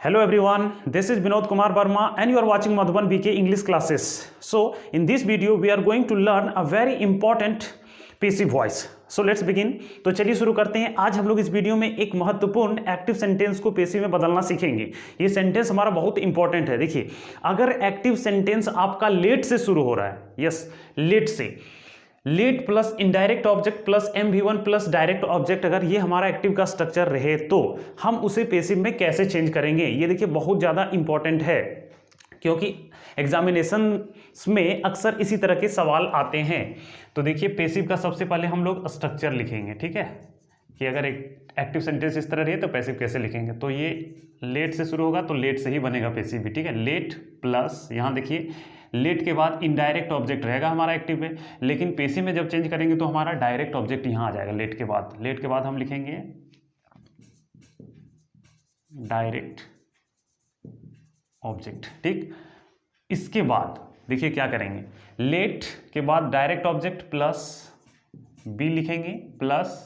Hello everyone, this is Vinod Kumar Verma and you are watching Madhuban BK English classes. So in this video we are going to learn a very important passive voice. So let's begin. तो चलिए शुरू करते हैं। आज हम लोग इस video में एक महत्वपूर्ण एक्टिव सेंटेंस को पैसिव में बदलना सीखेंगे। ये सेंटेंस हमारा बहुत इंपॉर्टेंट है। देखिए, अगर एक्टिव सेंटेंस आपका लेट से शुरू हो रहा है, यस लेट से, late plus indirect object plus MV1 plus direct object, अगर ये हमारा एक्टिव का स्ट्रक्चर रहे तो हम उसे पैसिव में कैसे चेंज करेंगे, ये देखिए बहुत ज़्यादा इंपॉर्टेंट है, क्योंकि एग्जामिनेशन में अक्सर इसी तरह के सवाल आते हैं। तो देखिए, पैसिव का सबसे पहले हम लोग स्ट्रक्चर लिखेंगे, ठीक है, कि अगर एक एक्टिव सेंटेंस इस तरह रहे तो पैसिव कैसे लिखेंगे। तो ये लेट से शुरू होगा तो लेट से ही बनेगा पैसिव भी, ठीक है। लेट प्लस, यहाँ देखिए लेट के बाद इनडायरेक्ट ऑब्जेक्ट रहेगा हमारा एक्टिव में, लेकिन पैसिव में जब चेंज करेंगे तो हमारा डायरेक्ट ऑब्जेक्ट यहाँ आ जाएगा लेट के बाद। लेट के बाद हम लिखेंगे डायरेक्ट ऑब्जेक्ट, ठीक। इसके बाद देखिए क्या करेंगे, लेट के बाद डायरेक्ट ऑब्जेक्ट प्लस बी लिखेंगे plus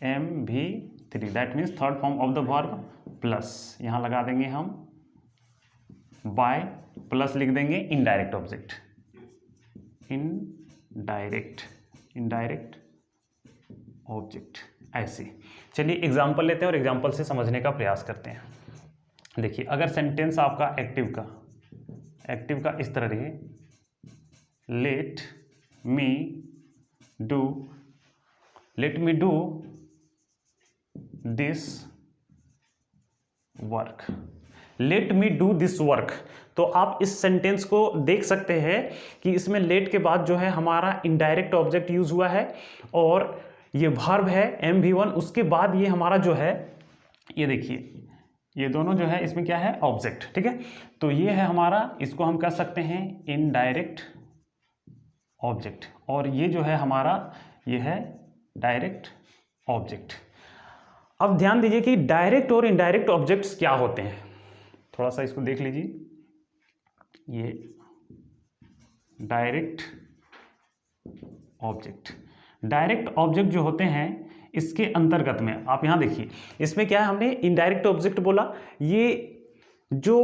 MV3, that means third form of the verb, plus यहाँ लगा देंगे हम बाय, प्लस लिख देंगे इनडायरेक्ट ऑब्जेक्ट, इनडायरेक्ट ऑब्जेक्ट, ऐसे। चलिए एग्जांपल लेते हैं और एग्जांपल से समझने का प्रयास करते हैं। देखिए, अगर सेंटेंस आपका एक्टिव का इस तरह रहे, let me do this work, let me do this work, तो आप इस सेंटेंस को देख सकते हैं कि इसमें लेट के बाद जो है हमारा इनडायरेक्ट ऑब्जेक्ट यूज हुआ है और ये वर्ब है MV1, उसके बाद ये हमारा जो है, ये देखिए ये दोनों जो है इसमें क्या है, ऑब्जेक्ट, ठीक है। तो ये है हमारा, इसको हम कह सकते हैं इनडायरेक्ट ऑब्जेक्ट, और ये जो है हमारा ये है डायरेक्ट ऑब्जेक्ट। अब ध्यान दीजिए कि डायरेक्ट और इनडायरेक्ट ऑब्जेक्ट्स क्या होते हैं, थोड़ा सा इसको देख लीजिए। ये डायरेक्ट ऑब्जेक्ट जो होते हैं, इसके अंतर्गत में आप यहां देखिए, इसमें क्या है, हमने इनडायरेक्ट ऑब्जेक्ट बोला, ये जो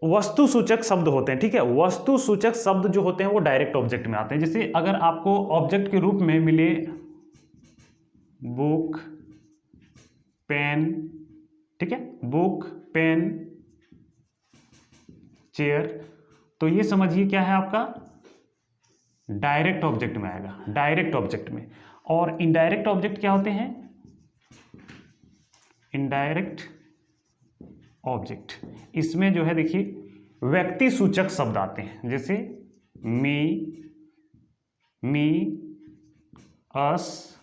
वस्तु सूचक शब्द होते हैं, ठीक है, वस्तु सूचक शब्द जो होते हैं वो डायरेक्ट ऑब्जेक्ट में आते हैं। जैसे अगर आपको ऑब्जेक्ट के रूप में मिले बुक, पेन, ठीक है, बुक, पेन, चेयर, तो ये समझिए क्या है आपका डायरेक्ट ऑब्जेक्ट में आएगा, डायरेक्ट ऑब्जेक्ट में। और इनडायरेक्ट ऑब्जेक्ट क्या होते हैं, इनडायरेक्ट ऑब्जेक्ट, इसमें जो है देखिए व्यक्ति सूचक शब्द आते हैं, जैसे मी, अस,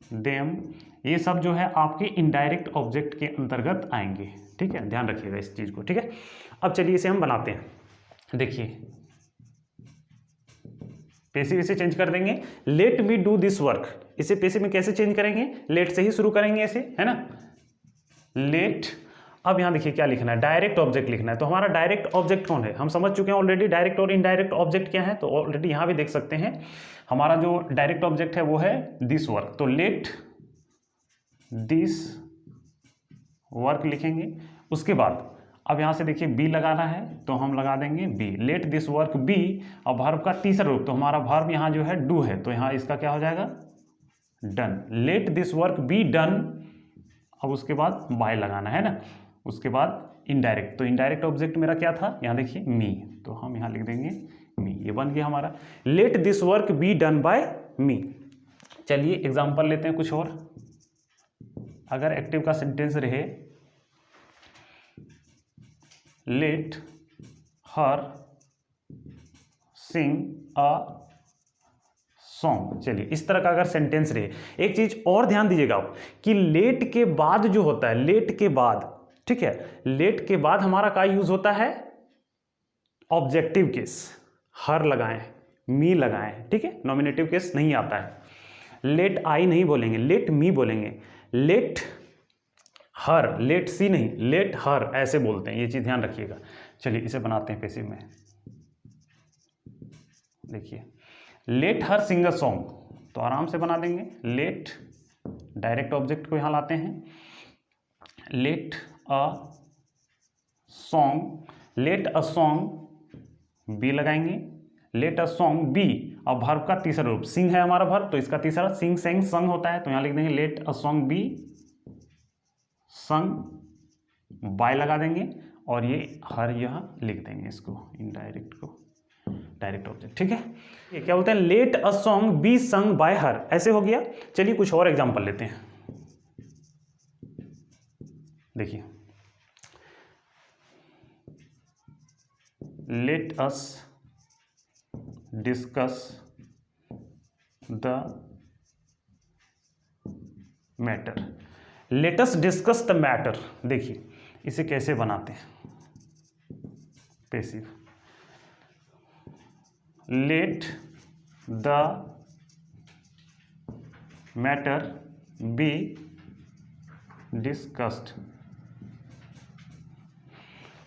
देम, ये सब जो है आपके इनडायरेक्ट ऑब्जेक्ट के अंतर्गत आएंगे, ठीक है, ध्यान रखिएगा इस चीज को, ठीक है। अब चलिए इसे हम बनाते हैं। देखिए, पैसिव इसे चेंज कर देंगे, let me do this work, इसे पैसिव में कैसे चेंज करेंगे, लेट से ही शुरू करेंगे इसे, है ना, लेट। अब यहां देखिए क्या लिखना है, डायरेक्ट ऑब्जेक्ट लिखना है। तो हमारा डायरेक्ट ऑब्जेक्ट कौन है, हम समझ चुके हैं ऑलरेडी डायरेक्ट और इनडायरेक्ट ऑब्जेक्ट क्या है। तो ऑलरेडी यहां भी देख सकते हैं हमारा जो डायरेक्ट ऑब्जेक्ट है वो है दिस वर्क, तो लेट दिस वर्क लिखेंगे। उसके बाद अब यहाँ से देखिए बी लगाना है तो हम लगा देंगे be, let this work be. और वर्ब का तीसरा रूप, तो हमारा वर्ब यहाँ जो है डू है, तो यहाँ इसका क्या हो जाएगा, done, late this work be done. अब उसके बाद बाय लगाना है ना, उसके बाद इनडायरेक्ट, तो इनडायरेक्ट ऑब्जेक्ट मेरा क्या था, यहाँ देखिए मी, तो हम यहाँ लिख देंगे मी, ये बन गया हमारा let this work be done by me. चलिए एग्जाम्पल लेते हैं कुछ और। अगर एक्टिव का सेंटेंस रहे, let her Singh a song, चलिए इस तरह का अगर सेंटेंस रहे। एक चीज और ध्यान दीजिएगा कि लेट के बाद जो होता है, लेट के बाद, ठीक है, लेट के बाद हमारा क्या यूज होता है, ऑब्जेक्टिव केस, हर लगाएं, मी लगाएं, ठीक है, नॉमिनेटिव केस नहीं आता है। लेट आई नहीं बोलेंगे, लेट मी बोलेंगे, लेट हर, लेट सी नहीं, लेट हर ऐसे बोलते हैं, ये चीज ध्यान रखिएगा। चलिए इसे बनाते हैं पैसिव में। देखिए, let her Singh a song, तो आराम से बना देंगे, लेट डायरेक्ट ऑब्जेक्ट को यहां लाते हैं, let a song, let a song be लगाएंगे, लेट अ सॉन्ग बी। अब वर्ब का तीसरा रूप सिंग है हमारा वर्ब, तो इसका तीसरा सिंग सेंग संग होता है, तो यहाँ लिख देंगे let a song be sung by लगा देंगे, और ये हर यह लिख देंगे इसको इनडायरेक्ट को डायरेक्ट ऑब्जेक्ट। ठीक है, ये क्या बोलते हैं, let a song be sung by her, ऐसे हो गया। चलिए कुछ और एग्जांपल लेते हैं। देखिए, let us discuss the matter, let us discuss the matter. देखिए इसे कैसे बनाते हैं, passive, let the matter be discussed.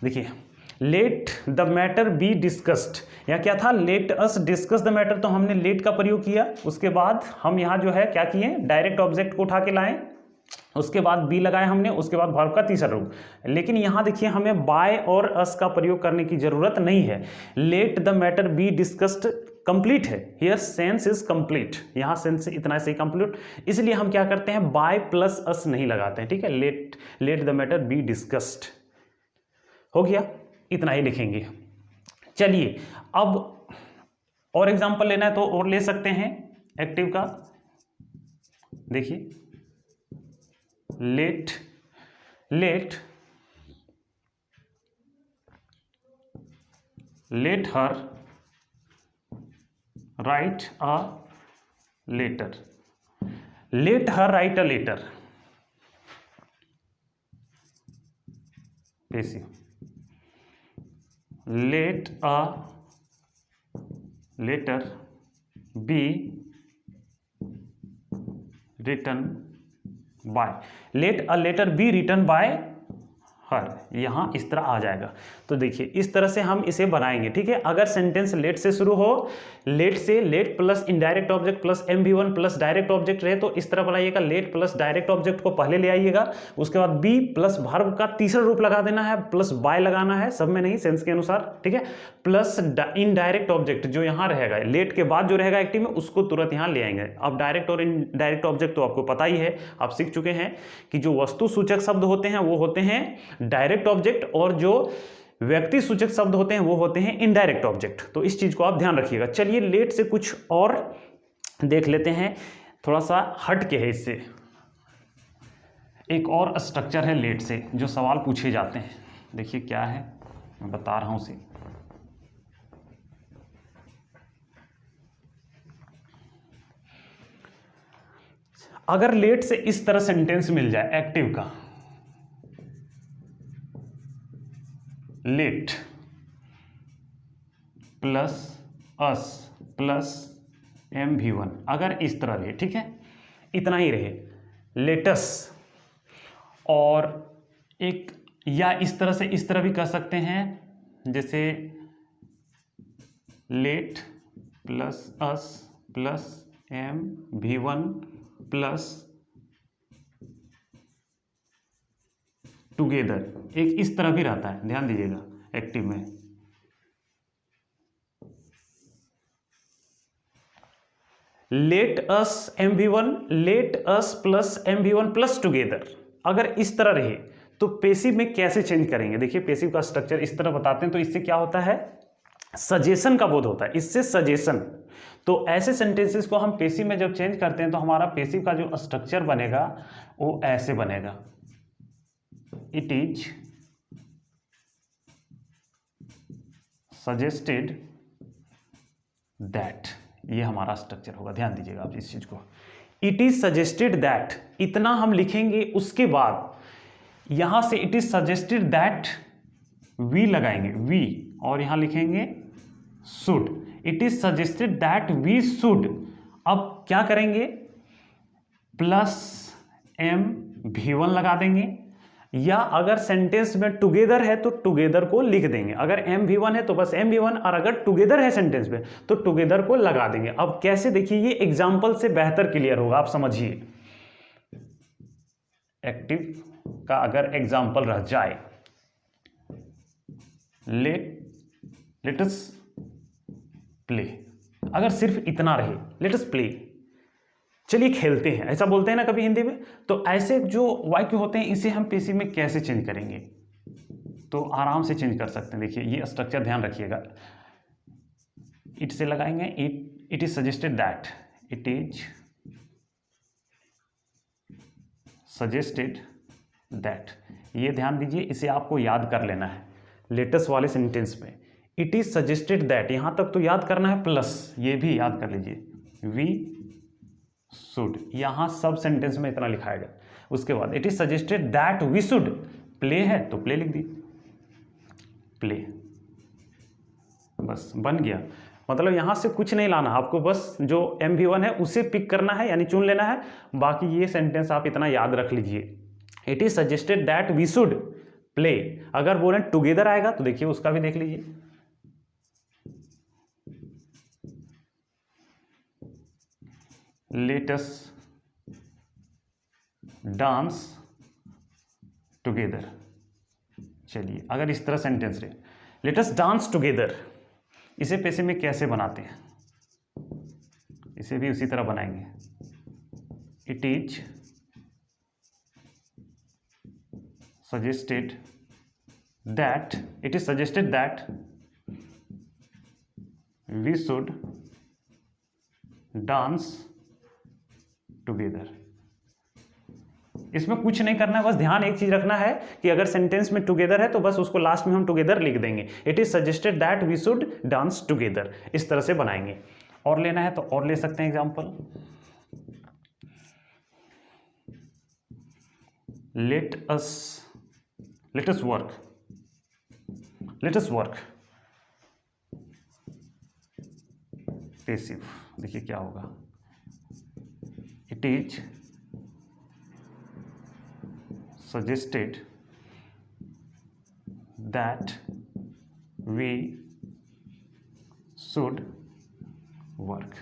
देखिए let the matter be discussed, या क्या था, let us discuss the matter, तो हमने लेट का प्रयोग किया, उसके बाद हम यहाँ जो है क्या किए, डायरेक्ट ऑब्जेक्ट को उठा के लाए, उसके बाद बी लगाए हमने, उसके बाद वर्ब का तीसरा रूप। लेकिन यहाँ देखिए हमें बाय और अस का प्रयोग करने की जरूरत नहीं है, late the matter be discussed complete है, हियर सेंस इज कंप्लीट, यहाँ सेंस इतना से कंप्लीट, इसलिए हम क्या करते हैं, बाय प्लस अस नहीं लगाते हैं। ठीक है, late the matter be discussed हो गया, इतना ही लिखेंगे। चलिए अब और एग्जांपल लेना है तो और ले सकते हैं एक्टिव का। देखिए let her write a letter, let her write a letter, passive, let a letter be written by, let a letter be written by her, यहाँ इस तरह आ जाएगा। तो देखिए इस तरह से हम इसे बनाएंगे। ठीक है, अगर सेंटेंस लेट से शुरू हो, लेट से late plus indirect object plus MV1 plus direct object रहे तो इस तरह बनाइएगा, लेट प्लस डायरेक्ट ऑब्जेक्ट को पहले ले आइएगा, उसके बाद बी प्लस वर्ब का तीसरा रूप लगा देना है, प्लस बाय लगाना है, सब में नहीं, सेंस के अनुसार। ठीक है, प्लस इनडायरेक्ट ऑब्जेक्ट जो यहाँ रहेगा, लेट के बाद जो रहेगा एक्टिव में, उसको तुरंत यहाँ ले आएंगे। अब डायरेक्ट और इनडायरेक्ट ऑब्जेक्ट तो आपको पता ही है, आप सीख चुके हैं कि जो वस्तु सूचक शब्द होते हैं वो होते हैं डायरेक्ट ऑब्जेक्ट, और जो व्यक्ति सूचक शब्द होते हैं वो होते हैं इनडायरेक्ट ऑब्जेक्ट। तो इस चीज को आप ध्यान रखिएगा। चलिए लेट से कुछ और देख लेते हैं, थोड़ा सा हट के है इससे, एक और स्ट्रक्चर है लेट से जो सवाल पूछे जाते हैं। देखिए क्या है, मैं बता रहा हूं उसे। अगर लेट से इस तरह सेंटेंस मिल जाए एक्टिव का, लेट प्लस अस प्लस MV1, अगर इस तरह रहे, ठीक है, इतना ही रहे, लेटस, और एक या इस तरह से इस तरह भी कर सकते हैं, जैसे लेट प्लस अस प्लस MV1 प्लस टुगेदर, एक इस तरह भी रहता है, ध्यान दीजिएगा एक्टिव में। Let us MV1, let us plus MV1 plus together, अगर इस तरह रहे तो पेसिव में कैसे चेंज करेंगे। देखिए पेसिव का स्ट्रक्चर इस तरह बताते हैं, तो इससे क्या होता है, सजेशन का बोध होता है, इससे सजेशन। तो ऐसे सेंटेंसेस को हम पेसिव में जब चेंज करते हैं तो हमारा पेसिव का जो स्ट्रक्चर बनेगा वो ऐसे बनेगा, इट इज सजेस्टेड दैट, ये हमारा स्ट्रक्चर होगा, ध्यान दीजिएगा आप इस चीज को। इट इज सजेस्टेड दैट, इतना हम लिखेंगे, उसके बाद यहां से it is suggested that we लगाएंगे, वी, और यहां लिखेंगे should, it is suggested that we should. अब क्या करेंगे, प्लस MV1 लगा देंगे, या अगर सेंटेंस में टुगेदर है तो टुगेदर को लिख देंगे, अगर MV1 है तो बस MV1, और अगर टुगेदर है सेंटेंस में तो टुगेदर को लगा देंगे। अब कैसे, देखिए ये एग्जांपल से बेहतर क्लियर होगा, आप समझिए। एक्टिव का अगर एग्जांपल रह जाए, लेट अस प्ले। अगर सिर्फ इतना रहे लेट अस प्ले, चलिए खेलते हैं, ऐसा बोलते हैं ना कभी हिंदी में। तो ऐसे जो वाक्य होते हैं इसे हम पेसिव में कैसे चेंज करेंगे, तो आराम से चेंज कर सकते हैं। देखिए ये स्ट्रक्चर ध्यान रखिएगा, इट से लगाएंगे it is suggested that, it is suggested that, ये ध्यान दीजिए, इसे आपको याद कर लेना है लेटेस्ट वाले सेंटेंस में। इट इज सजेस्टेड दैट, यहां तक तो याद करना है, प्लस ये भी याद कर लीजिए वी शुड, यहां सब सेंटेंस में इतना लिखाएगा। उसके बाद it is suggested that we should play है तो प्ले लिख दी, प्ले, बस बन गया। मतलब यहां से कुछ नहीं लाना आपको, बस जो MV1 है उसे पिक करना है यानी चुन लेना है। बाकी ये सेंटेंस आप इतना याद रख लीजिए, it is suggested that we should play. अगर बोले टुगेदर आएगा तो देखिए उसका भी देख लीजिए, लेट अस डांस टुगेदर। चलिए अगर इस तरह सेंटेंस रहे लेट अस डांस टुगेदर, इसे पैसे में कैसे बनाते हैं, इसे भी उसी तरह बनाएंगे। It is suggested that, it is suggested that we should dance together. इसमें कुछ नहीं करना है, बस ध्यान एक चीज रखना है कि अगर सेंटेंस में टुगेदर है तो बस उसको लास्ट में हम टुगेदर लिख देंगे। It is suggested that we should dance together, इस तरह से बनाएंगे। और लेना है तो और ले सकते हैं example, let us work, let us work passive. देखिए क्या होगा, it is suggested that we should work,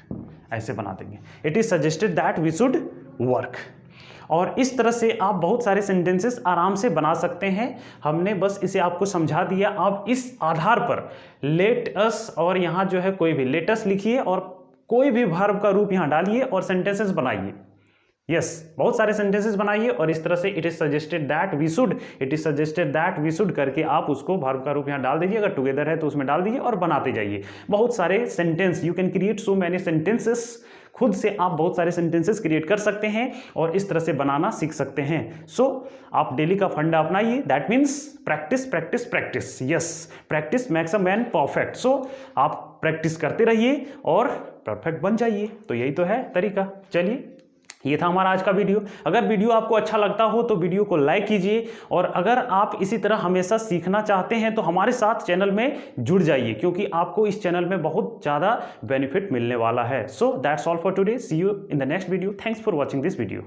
ऐसे बना देंगे, it is suggested that we should work। और इस तरह से आप बहुत सारे सेंटेंसेस आराम से बना सकते हैं। हमने बस इसे आपको समझा दिया। आप इस आधार पर लेट अस और यहाँ जो है कोई भी लेट अस लिखिए और कोई भी वर्ब का रूप यहाँ डालिए और सेंटेंसेस बनाइए। यस, बहुत सारे सेंटेंसेस बनाइए और इस तरह से it is suggested that we should, it is suggested that we should करके आप उसको वर्ब का रूप यहाँ डाल दीजिए। अगर टुगेदर है तो उसमें डाल दीजिए और बनाते जाइए। बहुत सारे sentence, you can create so many sentences, खुद से आप बहुत सारे सेंटेंसेस क्रिएट कर सकते हैं और इस तरह से बनाना सीख सकते हैं। सो आप डेली का फंडा अपनाइए, that means practice practice practice. Yes, practice makes a man perfect. So आप प्रैक्टिस करते रहिए और परफेक्ट बन जाइए। तो यही तो है तरीका। चलिए, ये था हमारा आज का वीडियो। अगर वीडियो आपको अच्छा लगता हो तो वीडियो को लाइक कीजिए और अगर आप इसी तरह हमेशा सीखना चाहते हैं तो हमारे साथ चैनल में जुड़ जाइए, क्योंकि आपको इस चैनल में बहुत ज़्यादा बेनिफिट मिलने वाला है। So that's all for today, see you in the next video. Thanks for watching this video.